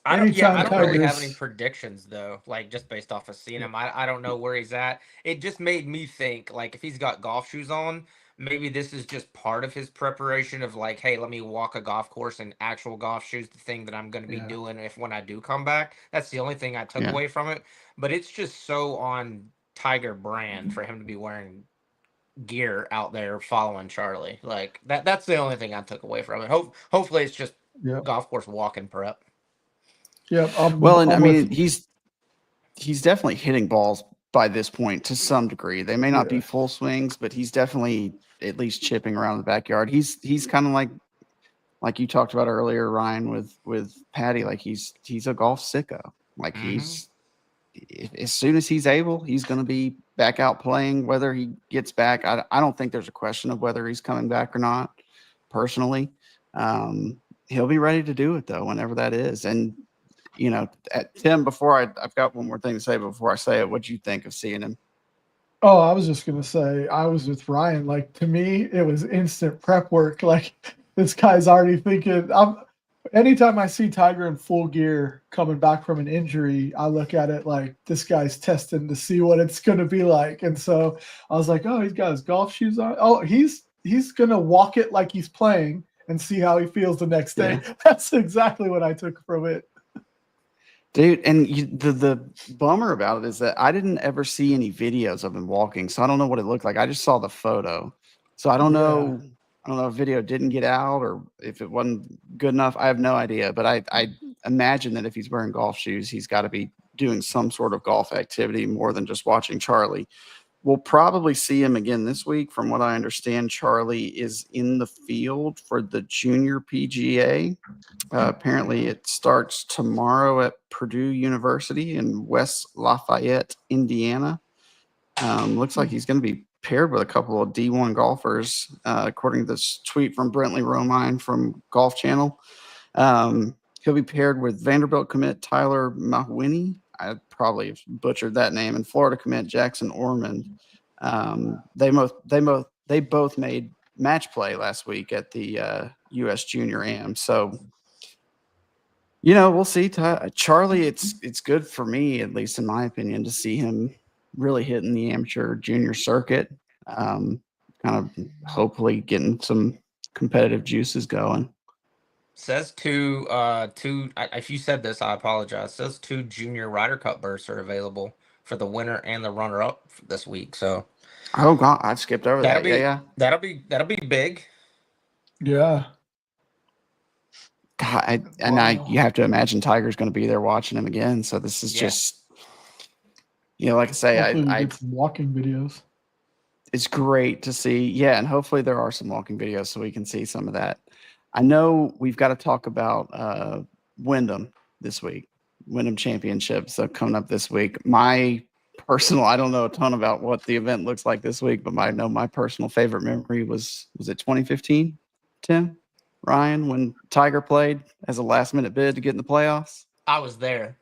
B: I don't really have
C: Tigers-
B: any predictions though, like just based off of seeing him. I don't know where he's at. It just made me think, like, if he's got golf shoes on, maybe this is just part of his preparation of like, hey, let me walk a golf course in actual golf shoes, the thing that I'm going to be doing when I do come back. That's the only thing I took away from it. But it's just so on Tiger brand for him to be wearing gear out there following Charlie. Like that's the only thing I took away from it. Hopefully it's just golf course walking prep.
C: Yeah.
A: I mean, he's definitely hitting balls by this point to some degree. They may not be full swings, but he's definitely at least chipping around the backyard. He's kind of like you talked about earlier, Ryan, with Patty. Like he's a golf sicko. Like he's as soon as he's able, he's going to be back out playing. Whether he gets back, I don't think there's a question of whether he's coming back or not. Personally, he'll be ready to do it though, whenever that is. And you know, Tim, before I've got one more thing to say before I say it. What'd you think of seeing him?
C: Oh, I was just gonna say, I was with Ryan. Like, to me, it was instant prep work. Like, this guy's already thinking. Anytime I see Tiger in full gear coming back from an injury, I look at it like this guy's testing to see what it's gonna be like. And so I was like, oh, he's got his golf shoes on. Oh, he's gonna walk it like he's playing and see how he feels the next day. That's exactly what I took from it.
A: Dude, and the bummer about it is that I didn't ever see any videos of him walking, so I don't know what it looked like. I just saw the photo, so I don't know. I don't know if video didn't get out or if it wasn't good enough. I have no idea, but I imagine that if he's wearing golf shoes, he's got to be doing some sort of golf activity more than just watching Charlie. We'll probably see him again this week. From what I understand, Charlie is in the field for the Junior PGA. Apparently, it starts tomorrow at Purdue University in West Lafayette, Indiana. Looks like he's going to be paired with a couple of D1 golfers, according to this tweet from Brentley Romine from Golf Channel. He'll be paired with Vanderbilt commit Tyler Mahwini. I probably butchered that name. And Florida commit Jackson Ormond. They both made match play last week at the U.S. Junior Am. So, you know, we'll see. Charlie, it's good for me, at least in my opinion, to see him really hitting the amateur junior circuit. Kind of hopefully getting some competitive juices going.
B: Says two. If you said this, I apologize. Says 2 junior Ryder Cup berths are available for the winner and the runner-up this week. So,
A: oh god, I skipped over that.
B: That'll be big.
C: Yeah.
A: God, you have to imagine Tiger's going to be there watching him again. So this is just, you know, like I say,
C: Hopefully we get some walking videos.
A: It's great to see. Yeah, and hopefully there are some walking videos so we can see some of that. I know we've got to talk about Wyndham this week, Wyndham Championships coming up this week. My personal, I don't know a ton about what the event looks like this week, but I know my personal favorite memory was it 2015, Tim, Ryan, when Tiger played as a last minute bid to get in the playoffs?
B: I was there.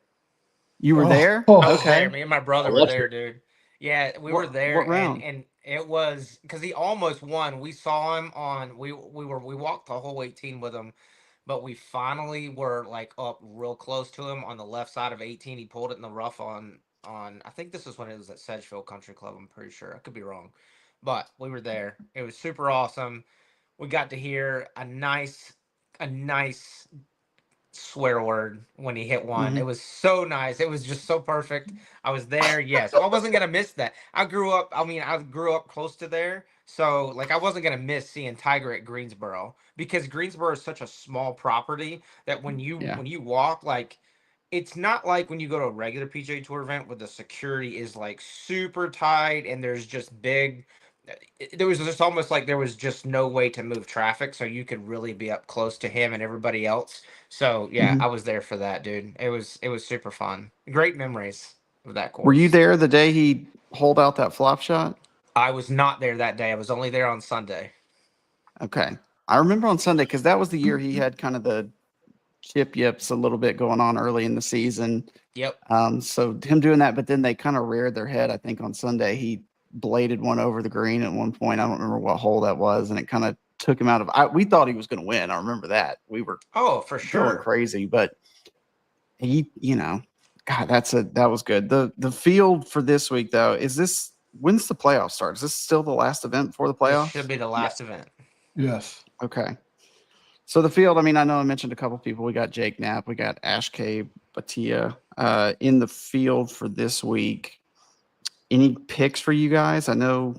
A: You were there?
B: I was there. Me and my brother were there, dude. Yeah, we were there.
A: What round?
B: And it was because he almost won. We saw him on. We walked the whole 18 with him, but we finally were like up real close to him on the left side of 18. He pulled it in the rough on. I think this is when it was at Sedgefield Country Club. I'm pretty sure. I could be wrong, but we were there. It was super awesome. We got to hear a nice swear word when he hit one. It
A: Mhm.
B: was so nice. It was just so perfect. I was there. Yes. I wasn't going to miss that. I grew up close to there. So like I wasn't going to miss seeing Tiger at Greensboro because Greensboro is such a small property that
A: Yeah.
B: when you walk like it's not like when you go to a regular PGA Tour event where the security is like super tight and there's just big. There was just almost like there was just no way to move traffic, so you could really be up close to him and everybody else. So yeah,
A: Mhm.
B: I was there for that, dude. It was super fun. Great memories of that
A: Were you
B: course.
A: there the day he holed out that flop shot?
B: I was not there that day. I was only there on Sunday.
A: Okay. I remember on Sunday because that was the year he had kind of the chip yips a little bit going on early in the season.
B: Yep.
A: So him doing that, but then they kind of reared their head. I think on Sunday he bladed one over the green at one point. I don't remember what hole that was, and it kind of took him out of. We thought he was going to win. I remember that we were
B: Oh, for
A: going
B: sure.
A: crazy, but God, that was good. The field for this week though when's the playoff start? Is this still the last event before the
B: This should
A: playoffs?
B: be the last event.
C: Yes.
A: Okay. So the field, I mean, I know I mentioned a couple people. We got Jake Knapp, we got Ashkay Batia in the field for this week. Any picks for you guys? I know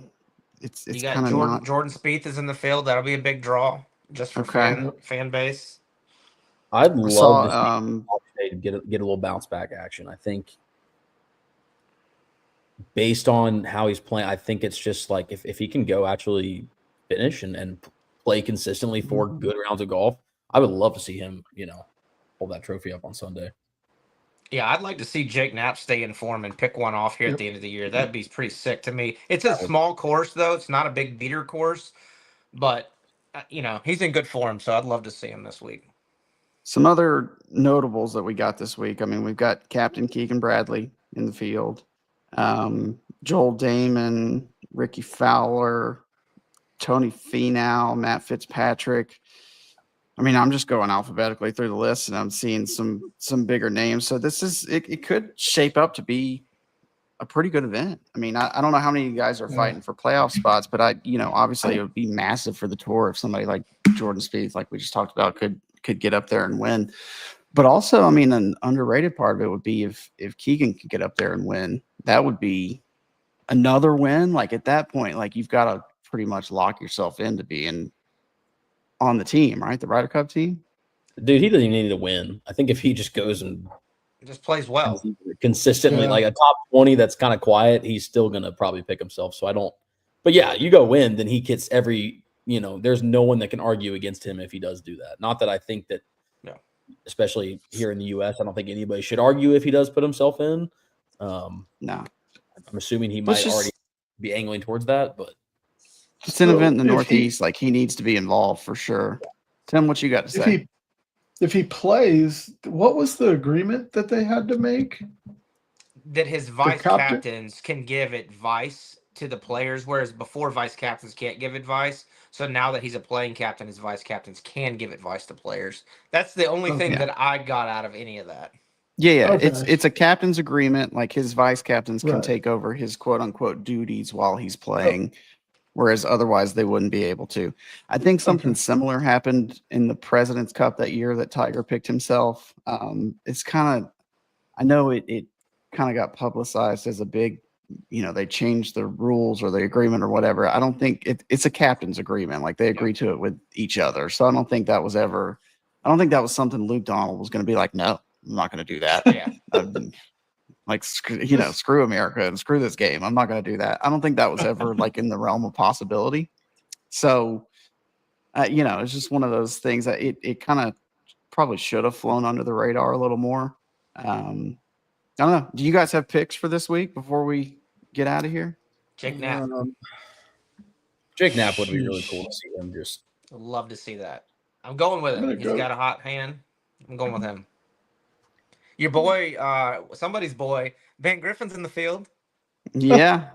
A: it's
B: You got
A: kind of not
B: Jordan Spieth is in the field. That'll be a big draw just for
A: okay.
B: fan base.
D: I'd
A: I
D: love to see
A: saw
D: Shea get a little bounce back action. I think based on how he's playing, I think it's just like if he can go actually finish and play consistently 4 good rounds of golf, I would love to see him, hold that trophy up on Sunday.
B: Yeah, I'd like to see Jake Knapp stay in form and pick one off here at the end of the year. That'd be pretty sick to me. It's a small course though; it's not a big beater course, but he's in good form, so I'd love to see him this week.
A: some other notables that we got this week. I mean, we've got Captain Keegan Bradley in the field, Joel Damon, Ricky Fowler, Tony Finau, Matt Fitzpatrick. I mean, I'm just going alphabetically through the list, and I'm seeing some bigger names. So it could shape up to be a pretty good event. I mean, I don't know how many of you guys are fighting for playoff spots, but obviously it would be massive for the tour if somebody like Jordan Spieth, like we just talked about, could get up there and win. But also, I mean, an underrated part of it would be if Keegan could get up there and win, that would be another win. Like at that point, like you've got to pretty much lock yourself into being on the team, right? The Ryder Cup team.
D: Dude, he doesn't even need to win. I think if he just goes and
B: Just plays well.
D: consistently, like a top 20 that's kind of quiet, he's still going to probably pick himself. So I don't, but yeah, you go win, then he gets there's no one that can argue against him if he does do that. Not that I think that, especially here in the US, I don't think anybody should argue if he does put himself in.
A: No,
D: I'm assuming he might already be angling towards that, but
A: just an event in the Northeast, like he needs to be involved for sure. Tim, what you got to say?
C: If he plays, what was the agreement that they had to make?
B: That his vice captains can give advice to the players, whereas before vice captains can't give advice. So now that he's a playing captain, his vice captains can give advice to players. That's the only thing that I got out of any of that.
A: Yeah. Okay. It's a captain's agreement. Like his vice captains can take over his quote unquote duties while he's playing, whereas otherwise they wouldn't be able to. I think something similar happened in the President's Cup that year that Tiger picked himself. It's kind of, I know it kind of got publicized as a big, they changed the rules or the agreement or whatever. I don't think it's a captain's agreement. Like they agree to it with each other. So I don't think that was something Luke Donald was going to be like, no, I'm not going to do that.
B: Yeah.
A: Like, screw America and screw this game. I'm not going to do that. I don't think that was ever like in the realm of possibility. So, it's just one of those things that it kind of probably should have flown under the radar a little more. I don't know. Do you guys have picks for this week before we get out of here?
B: Jake Knapp.
D: Jake Knapp would be really cool to see him. Just
B: love to see that. I'm going with him. He's got a hot hand. I'm going with him. Your boy, somebody's boy, Ben Griffin's in the field.
A: Yeah.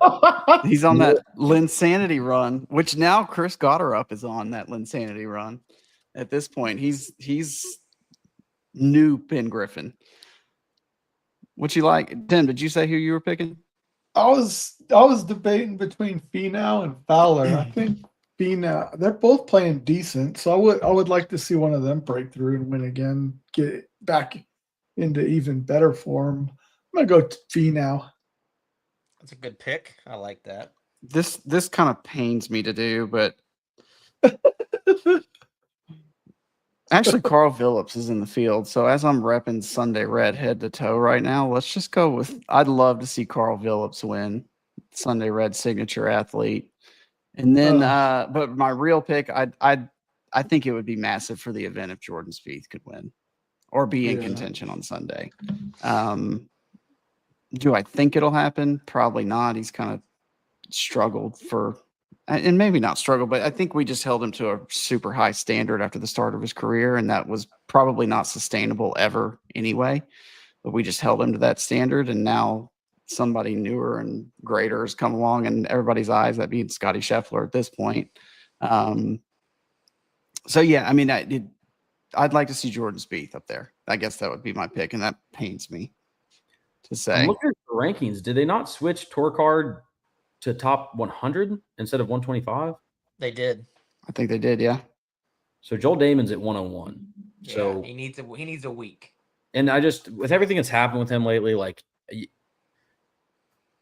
A: He's on that Linsanity run, which now Chris Gotterup is on that Linsanity run. At this point, he's new Ben Griffin. What you like? Tim, did you say who you were picking?
C: I was debating between Finau and Fowler. I think Finau, they're both playing decent, so I would like to see one of them break through and win again, get back into even better form. I'm gonna go Finau.
B: That's a good pick. I like that.
A: This kind of pains me to do, but actually Carl Phillips is in the field. So as I'm repping Sunday Red head to toe right now, let's just go with I'd love to see Carl Phillips win Sunday Red signature athlete. And then but my real pick, I think it would be massive for the event if Jordan Spieth could win or be in contention on Sunday. Do I think it'll happen? Probably not. He's kind of struggled for, and maybe not struggled, but I think we just held him to a super high standard after the start of his career, and that was probably not sustainable ever anyway. But we just held him to that standard, and now somebody newer and greater has come along in everybody's eyes. That being Scotty Scheffler at this point. So yeah, I mean, I'd like to see Jordan Spieth up there. I guess that would be my pick, and that pains me to say.
D: I'm looking at the rankings. Did they not switch tour card to top 100 instead of 125?
B: They did.
A: I think they did, yeah.
D: So Joel Damon's at 101.
B: Yeah,
D: So
B: he needs a week.
D: And I just, with everything that's happened with him lately, like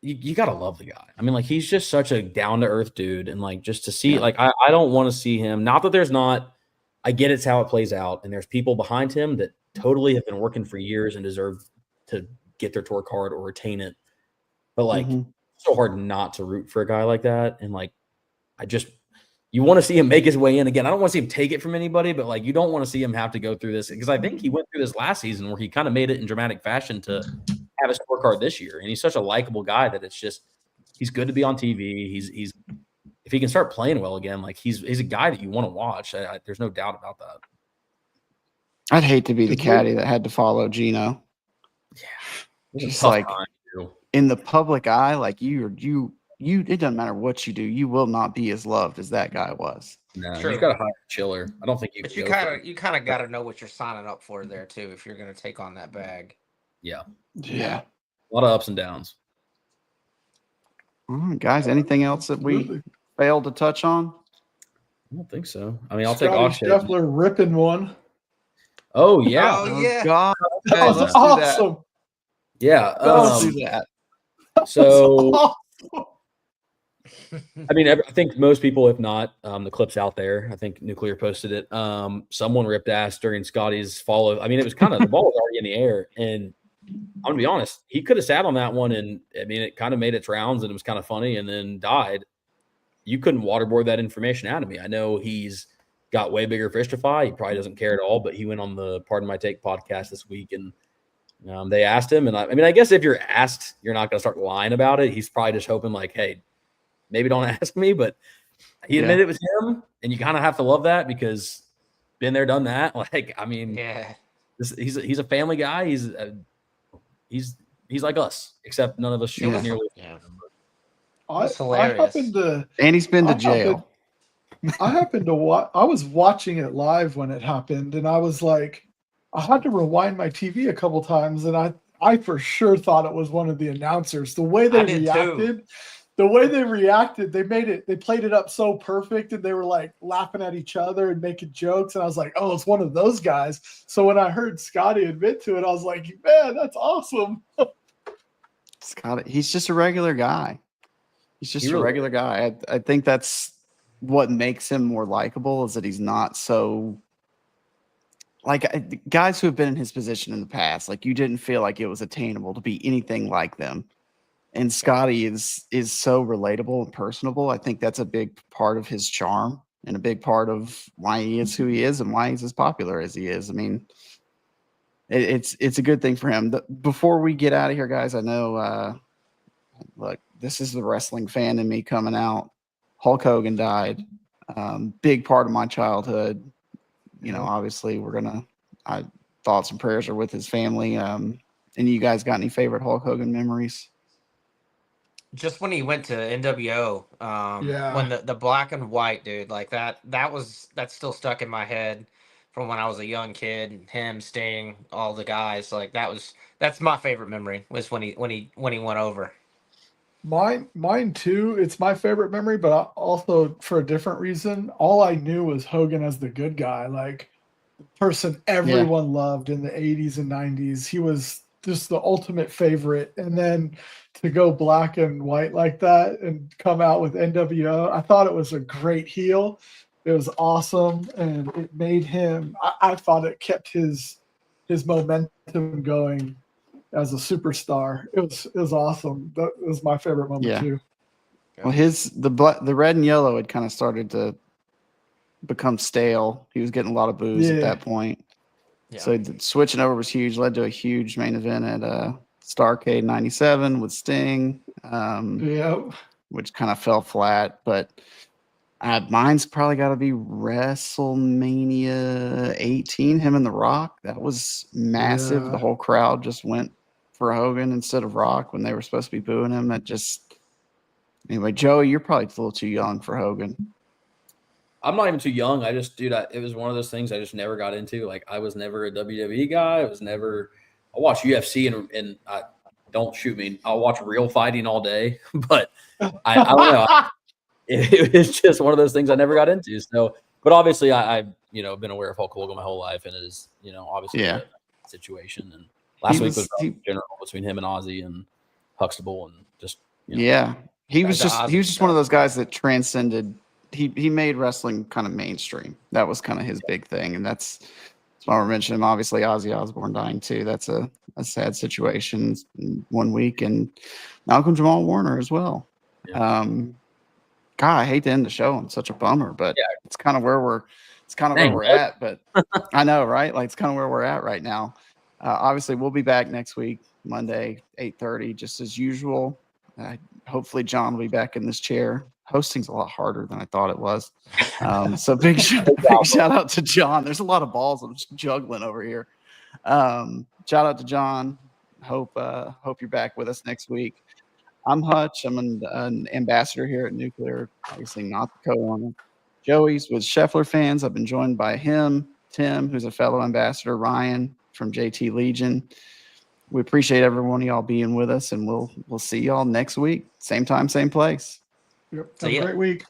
D: you gotta love the guy. I mean, like he's just such a down to earth dude, and like just to see, like I don't want to see him. Not that there's not. I get it's how it plays out, and there's people behind him that totally have been working for years and deserve to get their tour card or retain it. But like, it's so hard not to root for a guy like that. And like, you want to see him make his way in again. I don't want to see him take it from anybody, but like, you don't want to see him have to go through this, because I think he went through this last season where he kind of made it in dramatic fashion to have his tour card this year. And he's such a likable guy that it's just, he's good to be on TV. He's if he can start playing well again, like he's a guy that you want to watch. There's no doubt about that.
A: I'd hate to be the caddy that had to follow Gino.
D: Yeah,
A: just like in the public eye, like you. It doesn't matter what you do, you will not be as loved as that guy was.
D: No, he's got a high chiller. I don't think you.
B: But you kind of got to know what you're signing up for there too, if you're going to take on that bag.
A: Yeah.
D: A lot of ups and downs.
A: All right, guys, anything else that we failed to touch on?
D: I don't think so. I mean, I'll
C: Scotty
D: take
C: Scheffler ripping one.
D: Oh yeah.
B: Oh yeah.
A: God.
C: That
A: Okay,
C: was
A: let's do that.
C: awesome.
D: Yeah.
A: Let's do that.
D: So, I mean, I think most people, if not, the clip's out there. I think Nuclr posted it. Someone ripped ass during Scotty's follow. I mean, it was kind of the ball was already in the air, and I'm gonna be honest, he could have sat on that one, and I mean, it kind of made its rounds, and it was kind of funny, and then died. You couldn't waterboard that information out of me. I know he's got way bigger fish to fry. He probably doesn't care at all, but he went on the Pardon My Take podcast this week, and they asked him, and I mean, I guess if you're asked, you're not going to start lying about it. He's probably just hoping like, hey, maybe don't ask me, but he admitted it was him, and you kind of have to love that because been there, done that. Like, I mean, he's a family guy. He's like us, except none of us show nearly.
B: Yeah.
C: That's hilarious.
A: And he's been to jail.
C: I happened to watch. I was watching it live when it happened, and I was like, I had to rewind my TV a couple times, and I for sure thought it was one of the announcers. The way they reacted, they played it up so perfect, and they were like laughing at each other and making jokes. And I was like, oh, it's one of those guys. So when I heard Scotty admit to it, I was like, man, that's awesome.
A: Scotty, he's just a regular guy. He's just a regular guy. I think that's what makes him more likable, is that he's not so like guys who have been in his position in the past. Like, you didn't feel like it was attainable to be anything like them. And Scotty is so relatable and personable. I think that's a big part of his charm and a big part of why he is who he is and why he's as popular as he is. I mean, it's a good thing for him. Before we get out of here, guys, I know, look, this is the wrestling fan in me coming out. Hulk Hogan died. Big part of my childhood. You know, obviously thoughts and prayers are with his family. And you guys got any favorite Hulk Hogan memories?
B: Just when he went to NWO, when the black and white, dude, like that's still stuck in my head from when I was a young kid. Him, Sting, all the guys, like that's my favorite memory, was when he went over.
C: Mine too. It's my favorite memory, but also for a different reason. All I knew was Hogan as the good guy, like the person everyone loved in the 80s and 90s. He was just the ultimate favorite. And then to go black and white like that and come out with NWO, I thought it was a great heel. It was awesome, and it made him. I thought it kept his momentum going as a superstar. It was awesome. That was my favorite moment too.
A: Well, the red and yellow had kind of started to become stale. He was getting a lot of boos at that point.
B: Yeah.
A: So switching over was huge. Led to a huge main event at Starrcade '97 with Sting, which kind of fell flat. But mine's probably got to be WrestleMania 18. Him and The Rock. That was massive.
C: Yeah.
A: The whole crowd just went for Hogan instead of Rock when they were supposed to be booing him. Anyway, Joey, you're probably a little too young for Hogan.
D: I'm not even too young. It was one of those things I just never got into. Like, I was never a WWE guy. I watch UFC and don't shoot me. I'll watch real fighting all day, but I don't know. It was just one of those things I never got into. So, but obviously I've been aware of Hulk Hogan my whole life, and it is, obviously a situation. And last week was general between him and Ozzy and Huxtable, and just,
A: he was just one of those guys that transcended. He made wrestling kind of mainstream. That was kind of his big thing, and that's why we're mentioning him. Obviously, Ozzy Osbourne dying too. That's a sad situation in 1 week, and Malcolm Jamal Warner as well.
D: Yeah.
A: God, I hate to end the show on such a bummer, but it's kind of where we're at. But I know, right? Like, it's kind of where we're at right now. Obviously, we'll be back next week, Monday, 8:30, just as usual. Hopefully, John will be back in this chair. Hosting's a lot harder than I thought it was. So big shout out to John. There's a lot of balls I'm just juggling over here. Shout out to John. Hope you're back with us next week. I'm Hutch. I'm an ambassador here at Nuclr, obviously not the co-owner. Joey's with Scheffler fans. I've been joined by him, Tim, who's a fellow ambassador, Ryan from JT Legion. We appreciate every one of y'all being with us, and we'll see y'all next week. Same time, same place.
C: Yep. Have a great week.